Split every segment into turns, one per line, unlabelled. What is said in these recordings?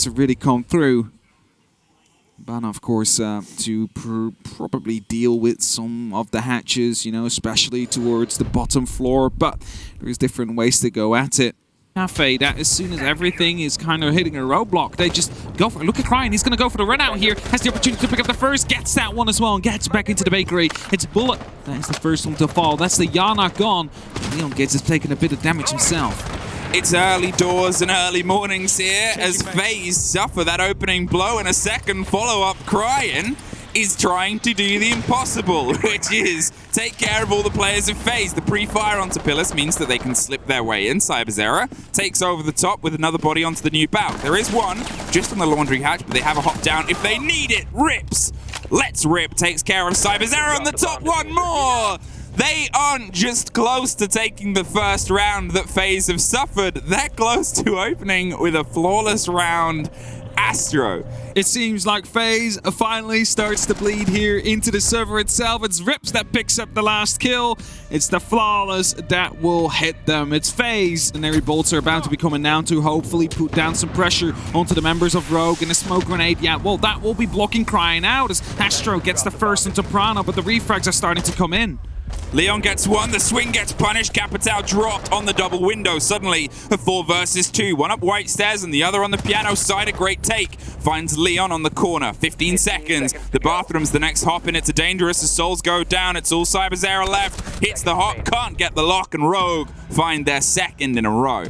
to really come through. Bana, of course, to probably deal with some of the hatches, you know, especially towards the bottom floor, but there's different ways to go at it. Cafe, that as soon as everything is kind of hitting a roadblock, they just go for it. Look at Ryan, he's going to go for the run out here, has the opportunity to pick up the first, gets that one as well, and gets back into the bakery. It's Bullet, that's the first one to fall. That's the Yana gone. Leon Gates has taken a bit of damage himself.
It's early doors and early mornings here as FaZe suffer that opening blow, and a second follow-up. Crying is trying to do the impossible, which is take care of all the players of FaZe. The pre-fire onto Pillars means that they can slip their way in. CyberZera takes over the top with another body onto the new bout. There is one just on the laundry hatch, but they have a hop down if they need it. Rips. Let's Rip takes care of CyberZera on the top. One more. They aren't just close to taking the first round that FaZe have suffered. They're close to opening with a flawless round. Astro.
It seems like FaZe finally starts to bleed here into the server itself. It's Rips that picks up the last kill. It's the Flawless that will hit them. It's FaZe. The Nary bolts are about to be coming down to hopefully put down some pressure onto the members of Rogue, and a smoke grenade. Yeah, well, that will be blocking Crying out as Astro gets the first into Prano, but the refrags are starting to come in.
Leon gets one, the swing gets punished, Capital dropped on the double window. Suddenly, a 4 versus 2. One up White Stairs and the other on the piano side. A great take. Finds Leon on the corner. 15 seconds. The bathroom's the next hop, and it's a dangerous as souls go down. It's all CyberZera left. Hits the hop, can't get the lock, and Rogue find their second in a row.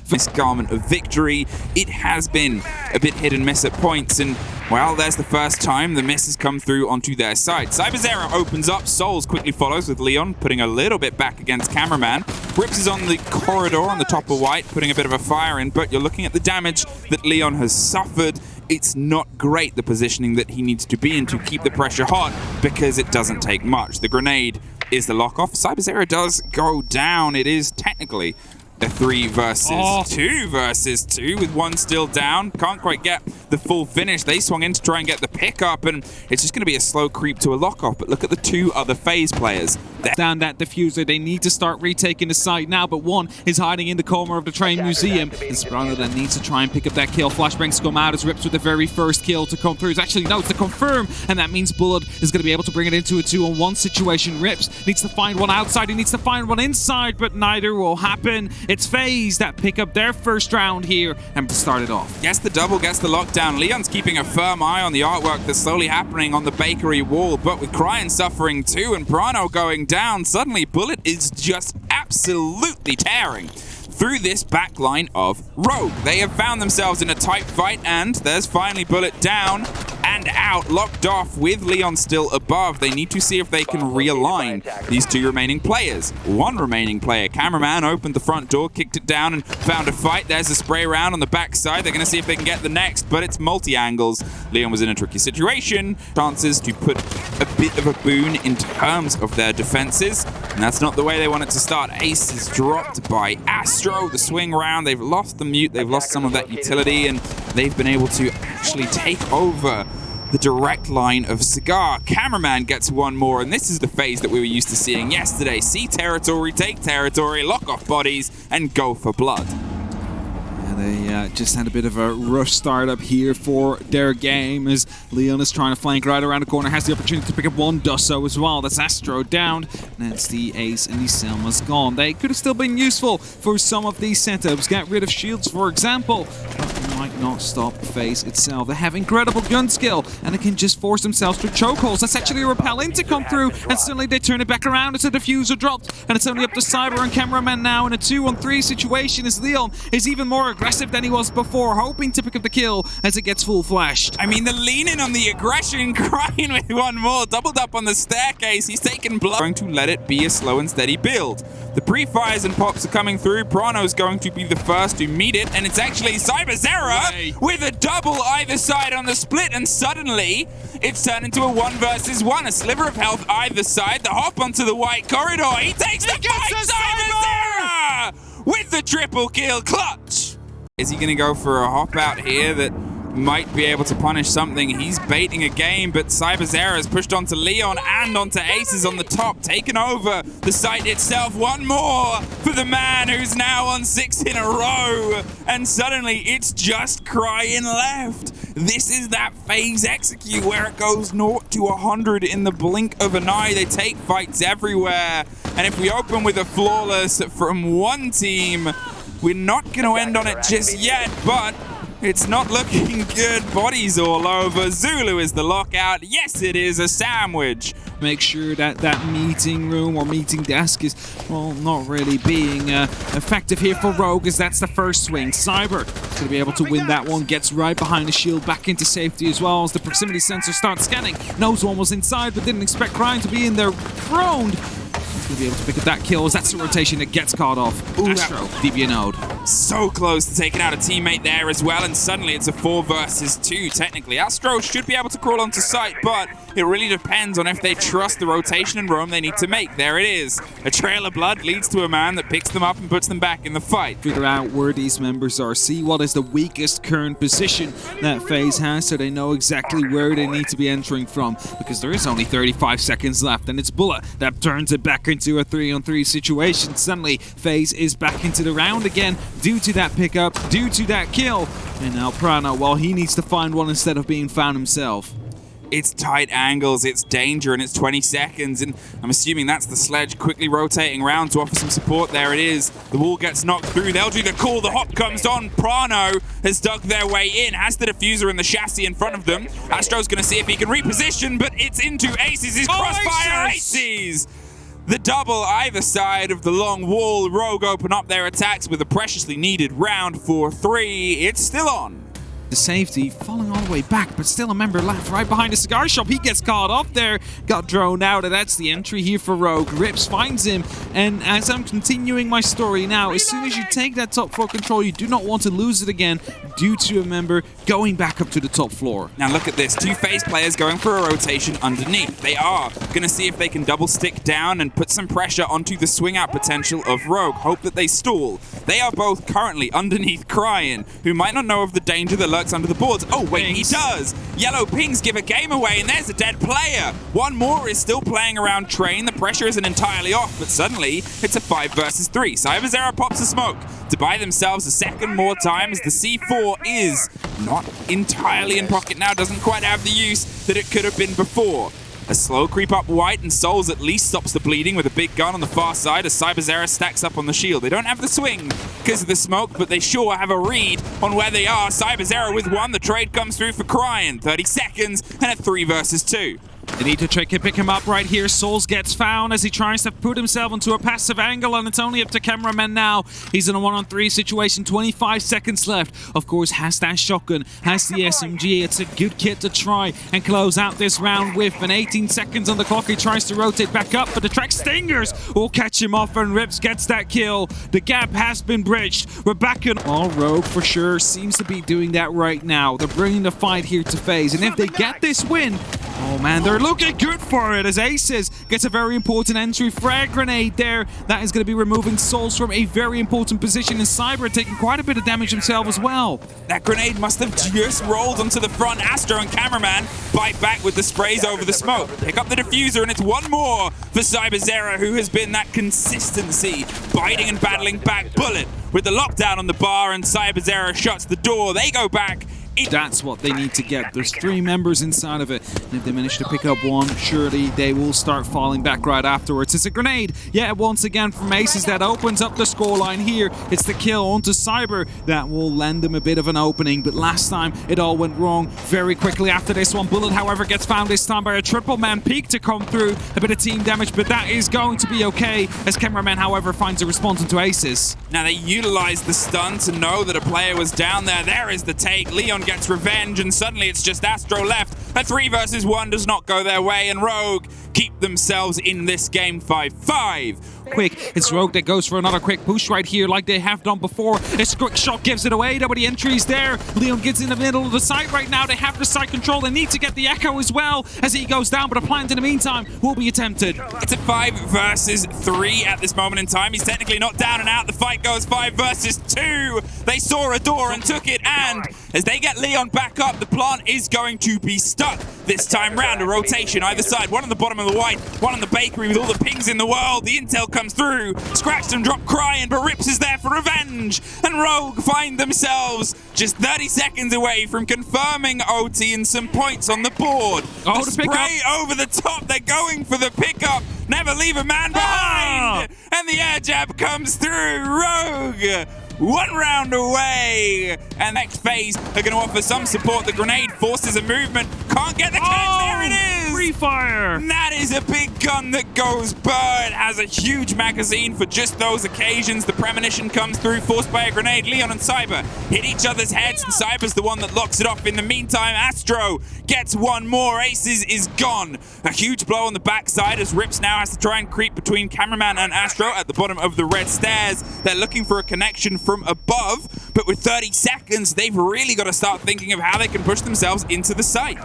This garment of victory, it has been a bit hit and miss at points, and well, there's the first time the miss has come through onto their side. CyberZera opens up, Souls quickly follows with Leon putting a little bit back against Cameraman. Rips is on the corridor on the top of White, putting a bit of a fire in, but you're looking at the damage that Leon has suffered. It's not great, the positioning that he needs to be in to keep the pressure hot, because it doesn't take much. The grenade is the lock off. CyberZera does go down. It is technically a 3 versus 2 versus 2 with one still down. Can't quite get the full finish. They swung in to try and get the pickup, and it's just going to be a slow creep to a lock-off. But look at the 2 other FaZe players.
Down that diffuser, they need to start retaking the site now, but one is hiding in the corner of the train museum. And Sprano then needs to try and pick up that kill. Flashbangs come out as Rips with the very first kill to come through. It's actually, no, it's to confirm, and that means Bullet is going to be able to bring it into a 2-on-1 situation. Rips needs to find one outside, he needs to find one inside, but neither will happen. It's FaZe that pick up their first round here and start it off.
Gets the double, gets the lockdown. Leon's keeping a firm eye on the artwork that's slowly happening on the bakery wall, but with Crying suffering too and Prano going down, suddenly Bullet is just absolutely tearing through this back line of Rogue. They have found themselves in a tight fight, and there's finally Bullet down and out, locked off with Leon still above. They need to see if they can realign these 2 remaining players. 1 remaining player. Cameraman opened the front door, kicked it down, and found a fight. There's a spray round on the backside. They're going to see if they can get the next, but it's multi-angles. Leon was in a tricky situation. Chances to put a bit of a boon in terms of their defenses, and that's not the way they want it to start. Ace is dropped by Astro. The swing round, they've lost the mute, they've lost some of that utility, and they've been able to actually take over the direct line of Cigar. Cameraman gets one more, and this is the FaZe that we were used to seeing yesterday. See territory, take territory, lock off bodies, and go for blood.
They just had a bit of a rough start up here for their game as Leon is trying to flank right around the corner, has the opportunity to pick up one Dusso as well. That's Astro down, and that's the Ace, and the Selma's gone. They could have still been useful for some of these setups. Get rid of shields, for example, but might not stop FaZe itself. They have incredible gun skill, and they can just force themselves through chokeholds. That's actually a repel in to come through, and suddenly they turn it back around. It's a diffuser dropped, and it's only up to Cyber and Cameraman now in a 2-on-3 situation as Leon is even more aggressive than he was before, hoping to pick up the kill as it gets full flashed.
I mean, the leaning on the aggression, Crying with one more, doubled up on the staircase. He's taken blood. Going to let it be a slow and steady build. The pre-fires and pops are coming through. Prano's going to be the first to meet it, and it's actually CyberZera with a double either side on the split, and suddenly it's turned into a 1 versus 1. A sliver of health either side. The hop onto the White corridor. He takes the fight. CyberZera with the triple kill clutch. Is he going to go for a hop out here that might be able to punish something. He's baiting a game, but CyberZera has pushed onto Leon and onto Aces on the top, taken over the site itself. One more for the man who's now on 6 in a row, and suddenly it's just Crying left. This is that FaZe execute where it goes 0 to 100 in the blink of an eye. They take fights everywhere, and if we open with a flawless from one team, we're not going to end on it just yet, but it's not looking good. Bodies all over. Zulu is the lockout. Yes, it is a sandwich.
Make sure that that meeting room or meeting desk is, well, not really being effective here for Rogue, as that's the first swing. Cyber is going to be able to win that one. Gets right behind the shield, back into safety as well as the proximity sensor starts scanning. Knows one was inside, but didn't expect Ryan to be in there. Thrown. He's going to be able to pick up that kill, as that's the rotation that gets caught off. Astro, DB node.
So close to taking out a teammate there as well, and suddenly it's a 4 versus 2 technically. Astro should be able to crawl onto site, but it really depends on if they trust the rotation and roam they need to make. There it is. A trail of blood leads to a man that picks them up and puts them back in the fight.
Figure out where these members are, see what is the weakest current position that FaZe has, so they know exactly where they need to be entering from, because there is only 35 seconds left, and it's Bullet that turns it back into a 3-on-3 situation. Suddenly, FaZe is back into the round again due to that pickup, due to that kill. And now Prana, well, he needs to find one instead of being found himself.
It's tight angles, it's danger, and it's 20 seconds, and I'm assuming that's the sledge quickly rotating around to offer some support. There it is. The wall gets knocked through. They'll do the call. The hop comes on. Prano has dug their way in, has the diffuser and the chassis in front of them. Astro's going to see if he can reposition, but it's into Aces. His crossfire. Aces! The double either side of the long wall. Rogue open up their attacks with a preciously needed round for 3. It's still on.
The safety falling all the way back, but still a member left right behind the cigar shop. He gets caught off there, got droned out, and that's the entry here for Rogue. Rips finds him, and as I'm continuing my story now, as soon as you take that top floor control, you do not want to lose it again due to a member going back up to the top floor.
Now look at this, 2 FaZe players going for a rotation underneath. They are going to see if they can double stick down and put some pressure onto the swing out potential of Rogue. Hope that they stall. They are both currently underneath Crying, who might not know of the danger that lurks under the boards. Oh wait, he does! Yellow pings give a game away, and there's a dead player. One more is still playing around Train. The pressure isn't entirely off, but suddenly it's a 5 versus 3. CyberZera pops a smoke to buy themselves a second more time, as the C4 is not entirely in pocket now, doesn't quite have the use that it could have been before. A slow creep up white, and Souls at least stops the bleeding with a big gun on the far side as CyberZera stacks up on the shield. They don't have the swing because of the smoke, but they sure have a read on where they are. CyberZera with 1. The trade comes through for Crying. 30 seconds and a 3 versus 2.
They need to pick him up right here. Souls gets found as he tries to put himself into a passive angle, and it's only up to cameraman now. He's in a 1-on-3 situation, 25 seconds left. Of course, has that shotgun, has the SMG. It's a good kit to try and close out this round with. And 18 seconds on the clock. He tries to rotate back up, but the track stingers will catch him off, and Rips gets that kill. The gap has been bridged. We're back in. All Rogue for sure seems to be doing that right now. They're bringing the fight here to FaZe, and if they get this win, oh man, they're looking good for it, as Aces gets a very important entry. Frag grenade there. That is going to be removing Souls from a very important position, and Cyber taking quite a bit of damage himself as well.
That grenade must have just rolled onto the front. Astro and cameraman bite back with the sprays over the smoke. Pick up the diffuser, and it's 1 more for CyberZera, who has been that consistency, biting and battling back. Bullet with the lockdown on the bar, and CyberZera shuts the door. They go back.
That's what they need to get. There's 3 members inside of it, and if they manage to pick up one, surely they will start falling back right afterwards. It's a grenade, yeah, once again from Aces that opens up the scoreline here. It's the kill onto Cyber that will lend them a bit of an opening, but last time it all went wrong very quickly after this one. Bullet, however, gets found this time by a triple man peak to come through. A bit of team damage, but that is going to be okay, as cameraman, however, finds a response into Aces.
Now they utilize the stun to know that a player was down there. There is the take. Leon gets revenge, and suddenly it's just Astro left. A 3 versus 1 does not go their way, and Rogue keep themselves in this game 5-5.
Quick, it's Rogue that goes for another quick push right here like they have done before. This quick shot gives it away. Nobody entries there. Leon gets in the middle of the site right now. They have the site control. They need to get the echo as well as he goes down, but a plant in the meantime will be attempted.
It's a 5 versus 3 at this moment in time. He's technically not down and out. The fight goes 5 versus 2. They saw a door and took it, and As they get Leon back up, the plant is going to be stuck this time round. A rotation either side, one on the bottom of the white, one on the bakery with all the pings in the world. The intel comes through, scratched and dropped crying, but Rips is there for revenge. And Rogue find themselves just 30 seconds away from confirming OT and some points on the board.
Oh,
the
the pickup.
spray over the top, they're going for the pickup. Never leave a man behind. And the air jab comes through. Rogue, one round away. And next FaZe are going to offer some support. The grenade forces a movement. Can't get the catch. There it is.
Free fire.
And that is a big gun that goes bird. Has a huge magazine for just those occasions. The premonition comes through, forced by a grenade. Leon and Cyber hit each other's heads, and Cyber's the one that locks it off. In the meantime, Astro gets one more. Aces is gone. A huge blow on the backside as Rips now has to try and creep between cameraman and Astro at the bottom of the red stairs. They're looking for a connection from above, but with 30 seconds, they've really got to start thinking of how they can push themselves into the site.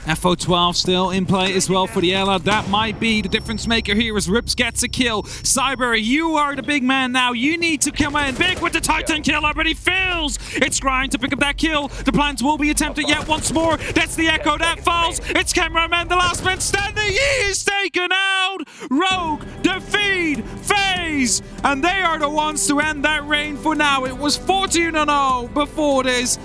FO12 still in play as well for the Ella. That might be the difference maker here as Rips gets a kill. Cyber, you are the big man now. You need to come in big with the Titan killer, but he fails. It's Grind to pick up that kill. The plans will be attempted yet once more. That's the Echo that falls. It's cameraman, the last man standing. He is taken out. Rogue defeat FaZe, and they are the ones to end that reign for now. It was 14-0 before this.